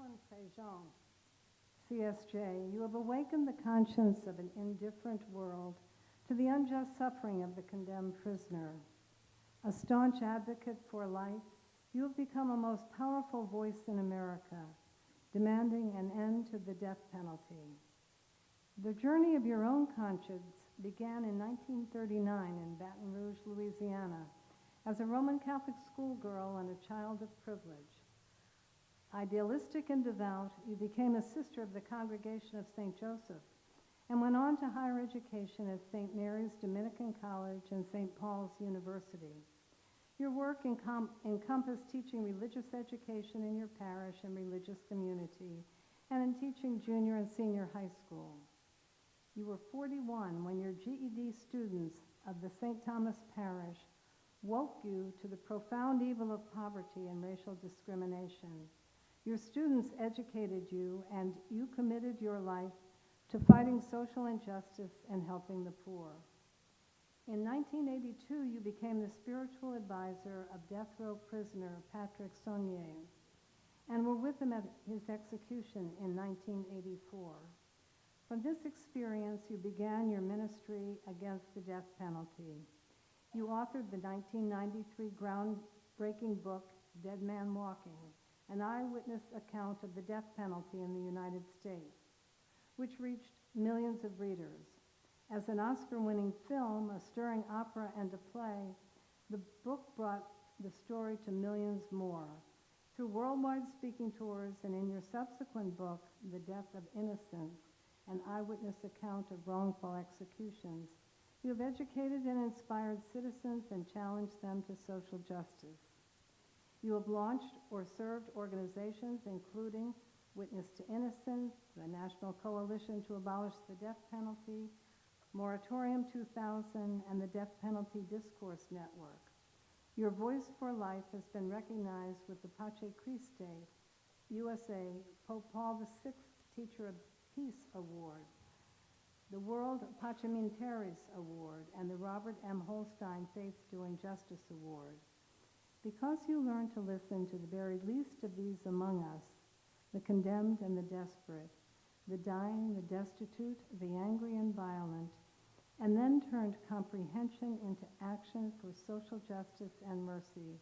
Helen Prejean, CSJ, you have awakened the conscience of an indifferent world to the unjust suffering of the condemned prisoner. A staunch advocate for life, you have become a most powerful voice in America, demanding an end to the death penalty. The journey of your own conscience began in 1939 in Baton Rouge, Louisiana, as a Roman Catholic schoolgirl and a child of privilege. Idealistic and devout, you became a sister of the Congregation of St. Joseph and went on to higher education at St. Mary's Dominican College and St. Paul's University. Your work encompassed teaching religious education in your parish and religious community, and in teaching junior and senior high school. You were 41 when your GED students of the St. Thomas Parish woke you to the profound evil of poverty and racial discrimination. Your students educated you, and you committed your life to fighting social injustice and helping the poor. In 1982, you became the spiritual advisor of death row prisoner Patrick Saunier, and were with him at his execution in 1984. From this experience, you began your ministry against the death penalty. You authored the 1993 groundbreaking book, Dead Man Walking, an eyewitness account of the death penalty in the United States, which reached millions of readers. As an Oscar-winning film, a stirring opera, and a play, the book brought the story to millions more. Through worldwide speaking tours and in your subsequent book, The Death of Innocence, an eyewitness account of wrongful executions, you have educated and inspired citizens and challenged them to social justice. You have launched or served organizations including Witness to Innocence, the National Coalition to Abolish the Death Penalty, Moratorium 2000, and the Death Penalty Discourse Network. Your voice for life has been recognized with the Pace Christe USA Pope Paul VI Teacher of Peace Award, the World Paceminteri Award, and the Robert M. Holstein Faith Doing Justice Award. Because you learned to listen to the very least of these among us, the condemned and the desperate, the dying, the destitute, the angry and violent, and then turned comprehension into action for social justice and mercy,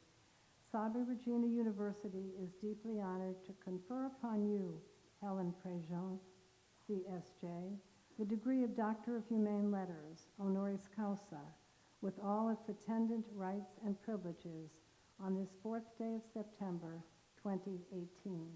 Sabra Regina University is deeply honored to confer upon you, Helen Prejean, CSJ, the degree of Doctor of Humane Letters, honoris causa, with all its attendant rights and privileges on this 4th day of September, 2018.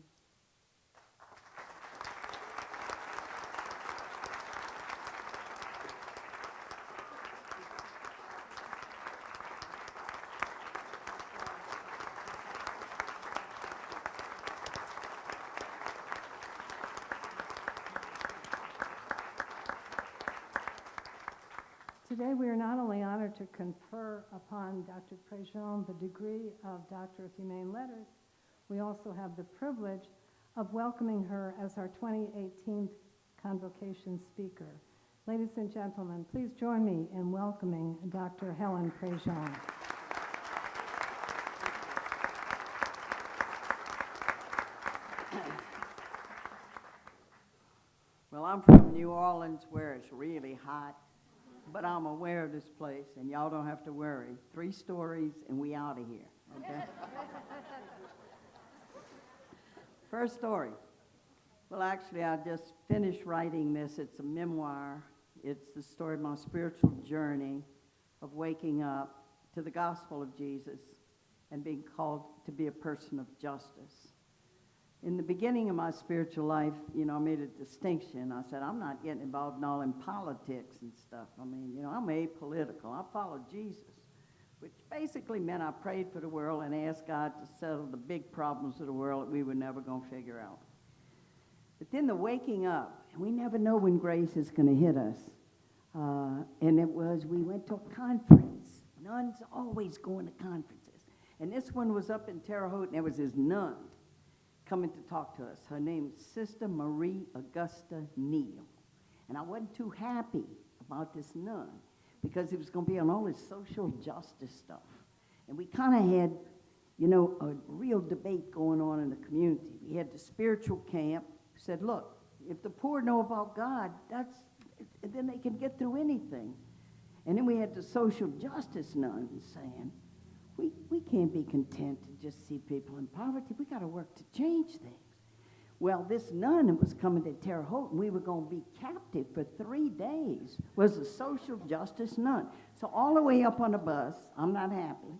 Today, we are not only honored to confer upon Dr. Prejean the degree of Doctor of Humane Letters, we also have the privilege of welcoming her as our 2018 Convocation speaker. Ladies and gentlemen, please join me in welcoming Dr. Helen Prejean. Well, I'm from New Orleans where it's really hot. But I'm aware of this place, and y'all don't have to worry. 3 stories, and we out of here, okay? First story. Well, actually, I just finished writing this. It's a memoir. It's the story of my spiritual journey of waking up to the gospel of Jesus and being called to be a person of justice. In the beginning of my spiritual life, I made a distinction. I said, I'm not getting involved in all in politics and stuff. I'm apolitical. I follow Jesus, which basically meant I prayed for the world and asked God to settle the big problems of the world that we were never going to figure out. But then the waking up, and we never know when grace is going to hit us. We went to a conference. Nuns always going to conferences. And this one was up in Terre Haute, and there was this nun coming to talk to us. Her name's Sister Marie Augusta Neal. And I wasn't too happy about this nun because it was going to be on all this social justice stuff. And we kind of had a real debate going on in the community. We had the spiritual camp who said, look, if the poor know about God, then they can get through anything. And then we had the social justice nuns saying, we can't be content to just see people in poverty. We got to work to change things. Well, this nun was coming to Terre Haute, and we were going to be captive for 3 days, was a social justice nun. So all the way up on the bus, I'm not happy.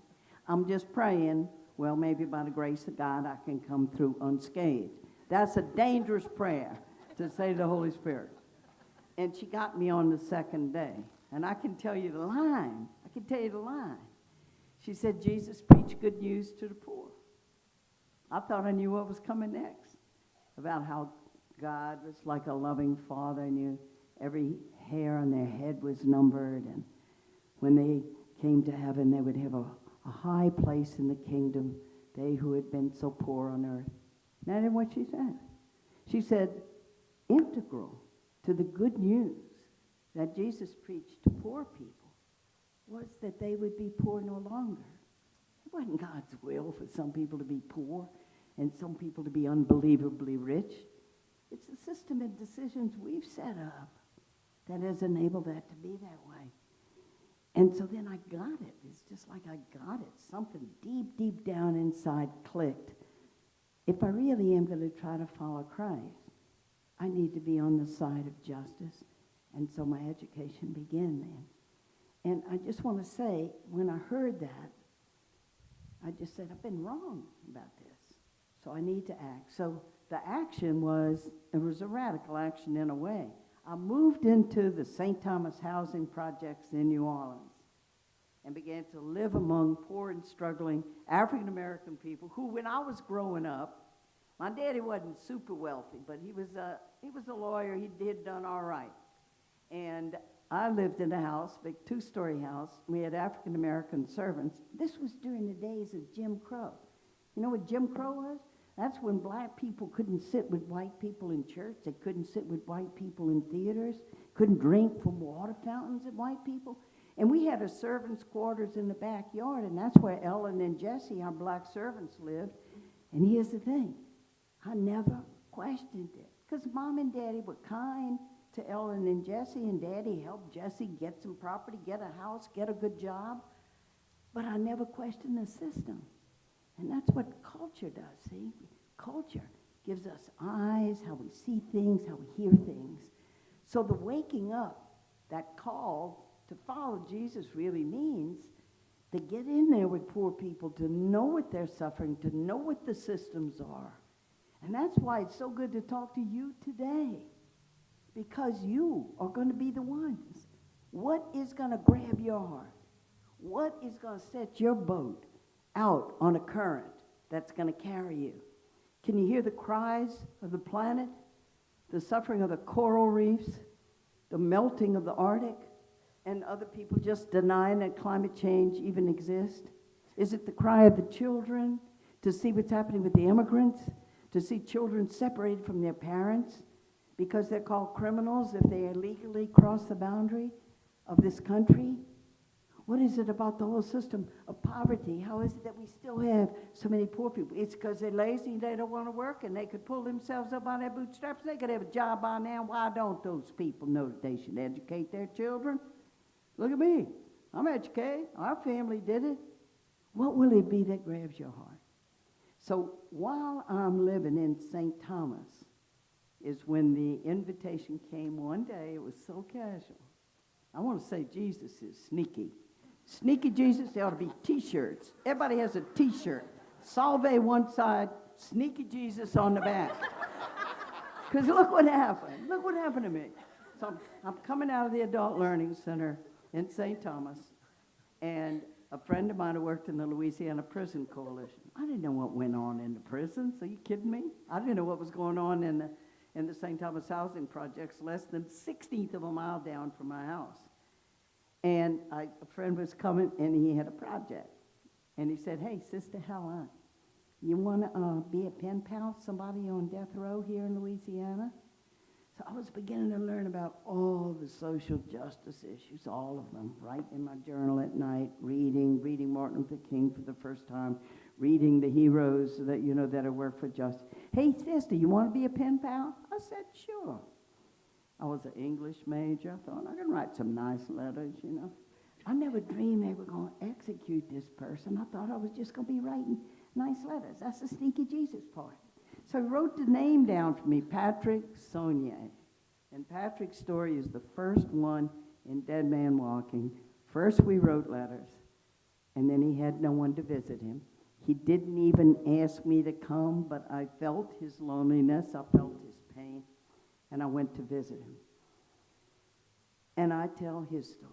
I'm just praying, well, maybe by the grace of God, I can come through unscathed. That's a dangerous prayer to say to the Holy Spirit. And she got me on the second day. And I can tell you the line. She said, Jesus preached good news to the poor. I thought I knew what was coming next, about how God was like a loving father, knew every hair on their head was numbered, and when they came to heaven, they would have a high place in the kingdom, they who had been so poor on earth. That isn't what she said. She said, integral to the good news that Jesus preached to poor people was that they would be poor no longer. It wasn't God's will for some people to be poor and some people to be unbelievably rich. It's the system and decisions we've set up that has enabled that to be that way. And so then I got it. It's just like I got it. Something deep, deep down inside clicked. If I really am going to try to follow Christ, I need to be on the side of justice. And so my education began then. And I just want to say, when I heard that, I just said, I've been wrong about this. So I need to act. So the action was a radical action in a way. I moved into the St. Thomas housing projects in New Orleans and began to live among poor and struggling African-American people who, when I was growing up, my daddy wasn't super wealthy, but he was a lawyer. He had done all right. And I lived in a house, big 2-story house. We had African-American servants. This was during the days of Jim Crow. You know what Jim Crow was? That's when black people couldn't sit with white people in church. They couldn't sit with white people in theaters. Couldn't drink from water fountains at white people. And we had a servants' quarters in the backyard, and that's where Ellen and Jesse, our black servants, lived. And here's the thing. I never questioned it, because Mom and Daddy were kind to Ellen and Jesse, and Daddy helped Jesse get some property, get a house, get a good job. But I never questioned the system. And that's what culture does, see? Culture gives us eyes, how we see things, how we hear things. So the waking up, that call to follow Jesus really means to get in there with poor people, to know what they're suffering, to know what the systems are. And that's why it's so good to talk to you today, because you are going to be the ones. What is going to grab your heart? What is going to set your boat out on a current that's going to carry you? Can you hear the cries of the planet, the suffering of the coral reefs, the melting of the Arctic, and other people just denying that climate change even exists? Is it the cry of the children to see what's happening with the immigrants, to see children separated from their parents because they're called criminals if they illegally cross the boundary of this country? What is it about the whole system of poverty? How is it that we still have so many poor people? It's because they're lazy and they don't want to work, and they could pull themselves up by their bootstraps. They could have a job by now. Why don't those people know that they should educate their children? Look at me. I'm educated. Our family did it. What will it be that grabs your heart? So while I'm living in St. Thomas is when the invitation came one day. It was so casual. I want to say Jesus is sneaky. Sneaky Jesus, there ought to be T-shirts. Everybody has a T-shirt. Salve one side, sneaky Jesus on the back. Because look what happened. Look what happened to me. So I'm coming out of the Adult Learning Center in St. Thomas, and a friend of mine who worked in the Louisiana Prison Coalition. I didn't know what went on in the prisons. Are you kidding me? I didn't know what was going on in the St. Thomas housing projects, less than 1/16 of a mile down from my house. And a friend was coming, and he had a project. And he said, hey, Sister Helen, you want to be a pen pal, somebody on death row here in Louisiana? So I was beginning to learn about all the social justice issues, all of them, right in my journal at night, reading Martin Luther King for the first time, reading the heroes that, that have worked for justice. Hey, sister, you want to be a pen pal? I said, sure. I was an English major. I thought, I can write some nice letters, I never dreamed they were going to execute this person. I thought I was just going to be writing nice letters. That's the sneaky Jesus part. So he wrote the name down for me, Patrick Saunier. And Patrick's story is the first one in Dead Man Walking. First we wrote letters, and then he had no one to visit him. He didn't even ask me to come, but I felt his loneliness, I felt his pain, and I went to visit him. And I tell his story.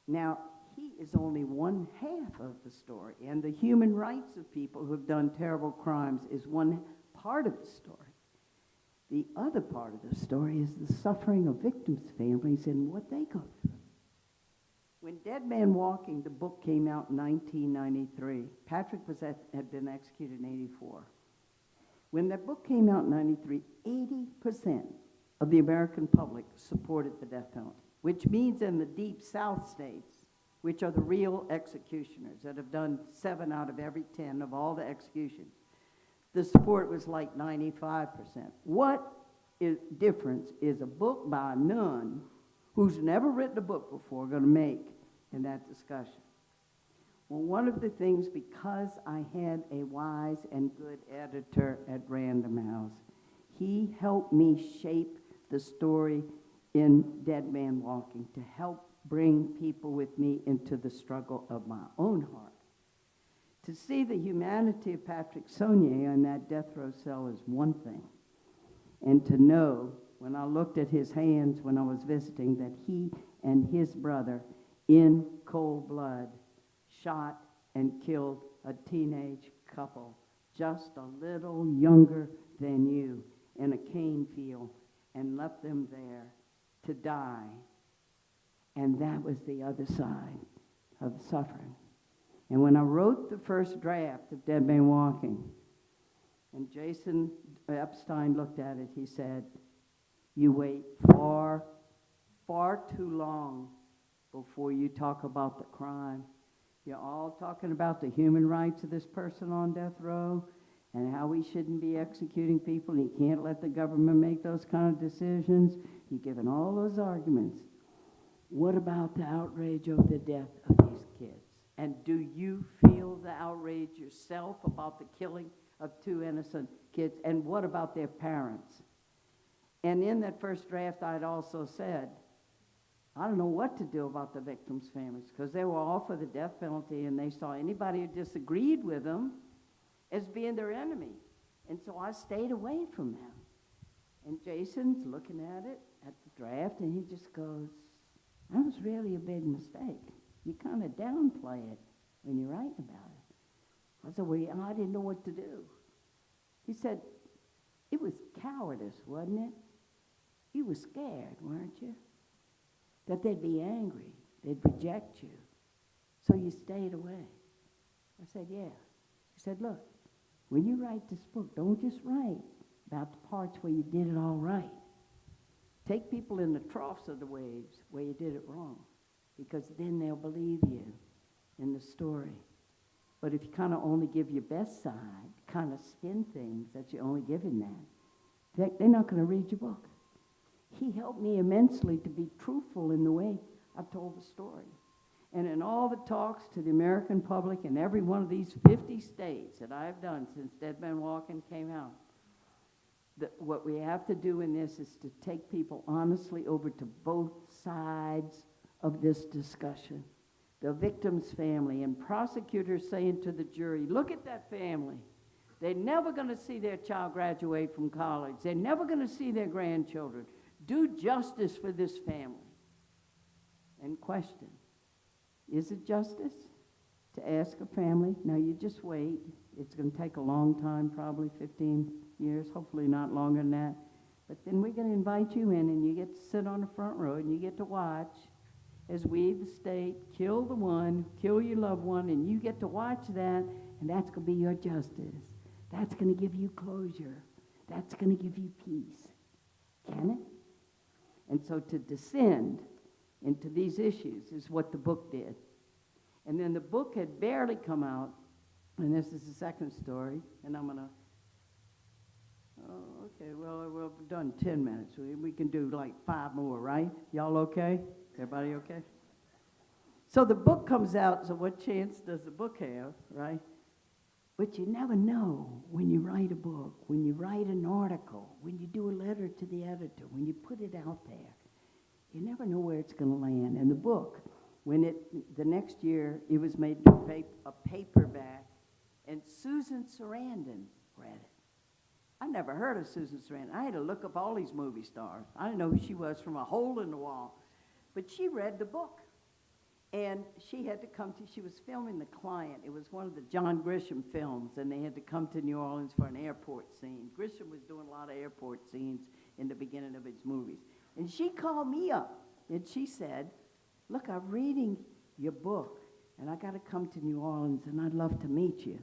Now, he is only one half of the story, and the human rights of people who have done terrible crimes is one part of the story. The other part of the story is the suffering of victims' families and what they go through. When Dead Man Walking, the book came out in 1993, Patrick had been executed in 84. When that book came out in 93, 80% of the American public supported the death penalty, which means in the deep South states, which are the real executioners that have done 7 out of every 10 of all the executions, the support was like 95%. What difference is a book by a nun who's never written a book before going to make in that discussion? Well, one of the things, because I had a wise and good editor at Random House, he helped me shape the story in Dead Man Walking to help bring people with me into the struggle of my own heart. To see the humanity of Patrick Saunier in that death row cell is one thing. And to know, when I looked at his hands when I was visiting, that he and his brother, in cold blood, shot and killed a teenage couple, just a little younger than you, in a cane field, and left them there to die. And that was the other side of suffering. And when I wrote the first draft of Dead Man Walking, and Jason Epstein looked at it, he said, you wait far, far too long before you talk about the crime. You're all talking about the human rights of this person on death row and how we shouldn't be executing people, and you can't let the government make those kind of decisions. You're giving all those arguments. What about the outrage over the death of these kids? And do you feel the outrage yourself about the killing of 2 innocent kids? And what about their parents? And in that first draft, I'd also said, I don't know what to do about the victims' families, because they were all for the death penalty, and they saw anybody who disagreed with them as being their enemy. And so I stayed away from them. And Jason's looking at it, at the draft, and he just goes, that was really a big mistake. You kind of downplay it when you're writing about it. I said, well, I didn't know what to do. He said, it was cowardice, wasn't it? You were scared, weren't you? That they'd be angry, they'd reject you. So you stayed away. I said, yeah. He said, look, when you write this book, don't just write about the parts where you did it all right. Take people in the troughs of the waves where you did it wrong, because then they'll believe you in the story. But if you kind of only give your best side, kind of spin things that you're only giving that, they're not going to read your book. He helped me immensely to be truthful in the way I've told the story. And in all the talks to the American public in every one of these 50 states that I've done since Dead Man Walking came out, what we have to do in this is to take people honestly over to both sides of this discussion. The victim's family and prosecutors saying to the jury, look at that family. They're never going to see their child graduate from college. They're never going to see their grandchildren. Do justice for this family. And question, is it justice to ask a family? Now you just wait. It's going to take a long time, probably 15 years, hopefully not longer than that. But then we're going to invite you in, and you get to sit on the front row, and you get to watch as we, the state, kill the one, kill your loved one, and you get to watch that, and that's going to be your justice. That's going to give you closure. That's going to give you peace. Can it? And so to descend into these issues is what the book did. And then the book had barely come out And this is the second story, and I'm going to, oh, okay, well, we've done 10 minutes. We can do like 5 more, right? Y'all okay? Everybody okay? So the book comes out, so what chance does the book have, right? But you never know when you write a book, when you write an article, when you do a letter to the editor, when you put it out there. You never know where it's going to land. And the book, the next year, it was made a paperback, and Susan Sarandon read it. I never heard of Susan Sarandon. I had to look up all these movie stars. I didn't know who she was from a hole in the wall. But she read the book. And she had to she was filming The Client. It was one of the John Grisham films, and they had to come to New Orleans for an airport scene. Grisham was doing a lot of airport scenes in the beginning of his movies. And she called me up, and she said, look, I'm reading your book, and I got to come to New Orleans, and I'd love to meet you.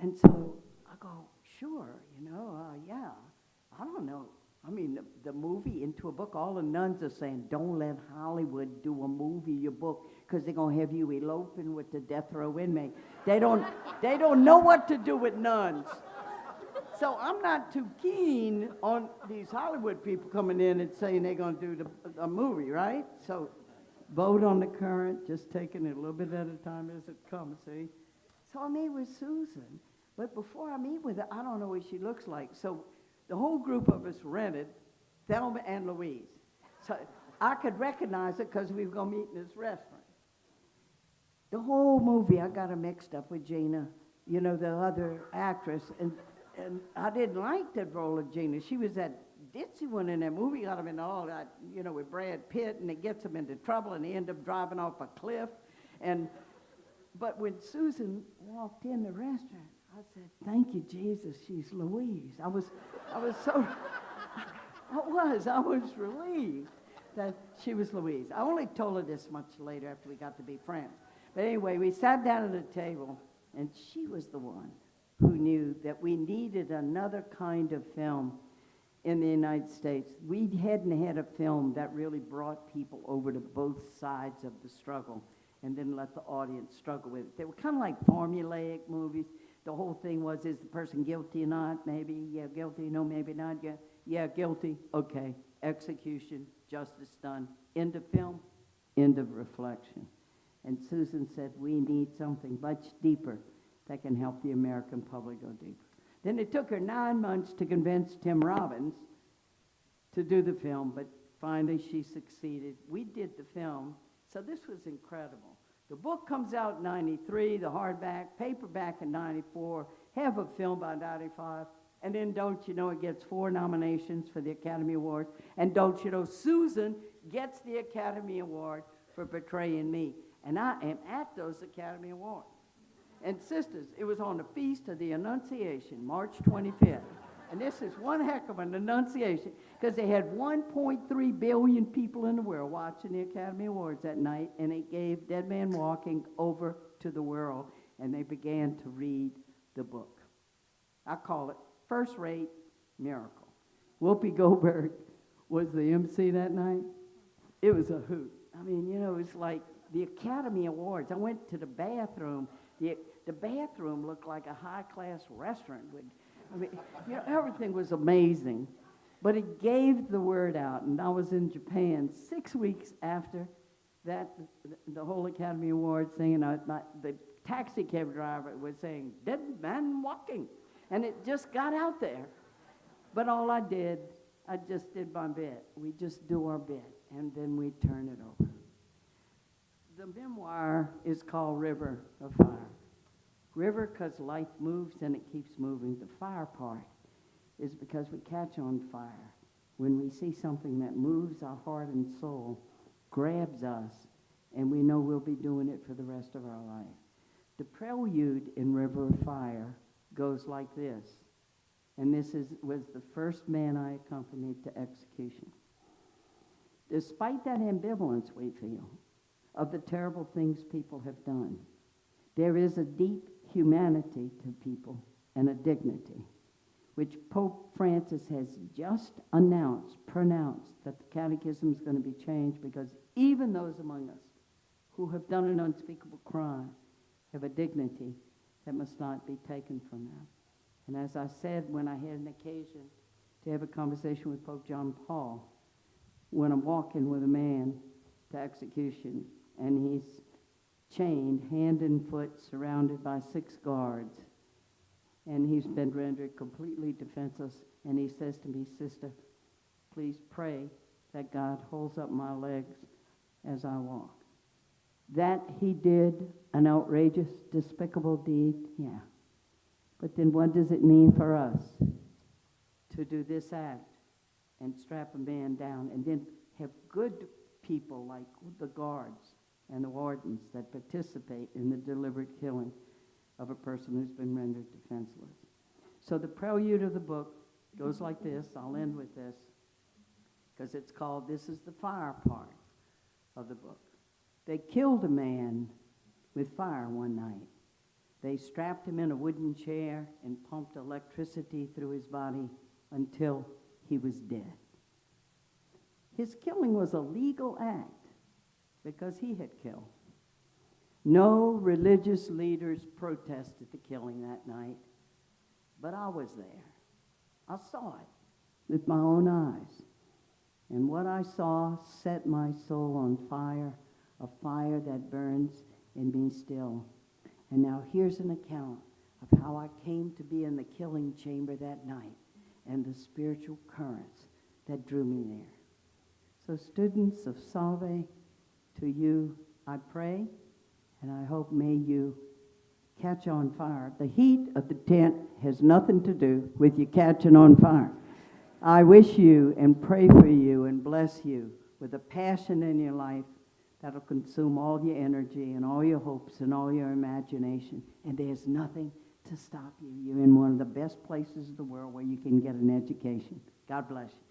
And so I go, sure, yeah, I don't know. I mean, the movie into a book, all the nuns are saying, don't let Hollywood do a movie, your book, because they're going to have you eloping with the death row inmate. They don't know what to do with nuns. So I'm not too keen on these Hollywood people coming in and saying they're going to do a movie, right? So vote on the current, just taking it a little bit at a time as it comes, see? So I meet with Susan, but before I meet with her, I don't know what she looks like. So the whole group of us rented Thelma and Louise. So I could recognize it because we were going to meet in this restaurant. The whole movie, I got her mixed up with Gina, the other actress, and I didn't like that role of Gina. She was that ditzy one in that movie, got him in all that, with Brad Pitt, and it gets him into trouble, and they end up driving off a cliff. But when Susan walked in the restaurant, I said, thank you, Jesus, she's Louise. I was relieved that she was Louise. I only told her this much later after we got to be friends. But anyway, we sat down at a table, and she was the one who knew that we needed another kind of film in the United States. We hadn't had a film that really brought people over to both sides of the struggle and didn't let the audience struggle with it. They were kind of like formulaic movies. The whole thing was, is the person guilty or not? Maybe, yeah, guilty, no, maybe not, yeah, guilty, okay, execution, justice done, end of film, end of reflection. And Susan said, we need something much deeper that can help the American public go deeper. Then it took her 9 months to convince Tim Robbins to do the film, but finally she succeeded. We did the film, so this was incredible. The book comes out in 93, the hardback, paperback in 94, have a film by 95, and then don't you know it gets 4 nominations for the Academy Award, and don't you know Susan gets the Academy Award for portraying me, and I am at those Academy Awards. And sisters, it was on the Feast of the Annunciation, March 25th. And this is one heck of an annunciation, because they had 1.3 billion people in the world watching the Academy Awards that night, and it gave Dead Man Walking over to the world, and they began to read the book. I call it first-rate miracle. Whoopi Goldberg was the MC that night. It was a hoot. I mean, it was like the Academy Awards. I went to the bathroom. The bathroom looked like a high-class restaurant. Everything was amazing. But it gave the word out, and I was in Japan 6 weeks after that, the whole Academy Awards thing, and the taxi cab driver was saying, Dead Man Walking, and it just got out there. But all I just did my bit. We just do our bit, and then we turn it over. The memoir is called River of Fire. River because life moves and it keeps moving. The fire part is because we catch on fire when we see something that moves our heart and soul, grabs us, and we know we'll be doing it for the rest of our life. The prelude in River of Fire goes like this, and this was the first man I accompanied to execution. Despite that ambivalence we feel of the terrible things people have done, there is a deep humanity to people and a dignity, which Pope Francis has just pronounced that the catechism is going to be changed, because even those among us who have done an unspeakable crime have a dignity that must not be taken from them. And as I said, when I had an occasion to have a conversation with Pope John Paul, when I'm walking with a man to execution, and he's chained hand and foot, surrounded by 6 guards, and he's been rendered completely defenseless, and he says to me, "Sister, please pray that God holds up my legs as I walk." That he did an outrageous, despicable deed, yeah. But then what does it mean for us to do this act and strap a man down and then have good people like the guards and the wardens that participate in the deliberate killing of a person who's been rendered defenseless? So the prelude of the book goes like this. I'll end with this, because it's called, this is the fire part of the book. They killed a man with fire one night. They strapped him in a wooden chair and pumped electricity through his body until he was dead. His killing was a legal act because he had killed. No religious leaders protested the killing that night, but I was there. I saw it with my own eyes. And what I saw set my soul on fire, a fire that burns in me still. And now here's an account of how I came to be in the killing chamber that night and the spiritual currents that drew me there. So students of Salve, to you I pray, and I hope may you catch on fire. The heat of the tent has nothing to do with you catching on fire. I wish you and pray for you and bless you with a passion in your life that'll consume all your energy and all your hopes and all your imagination. And there's nothing to stop you. You're in one of the best places in the world where you can get an education. God bless you.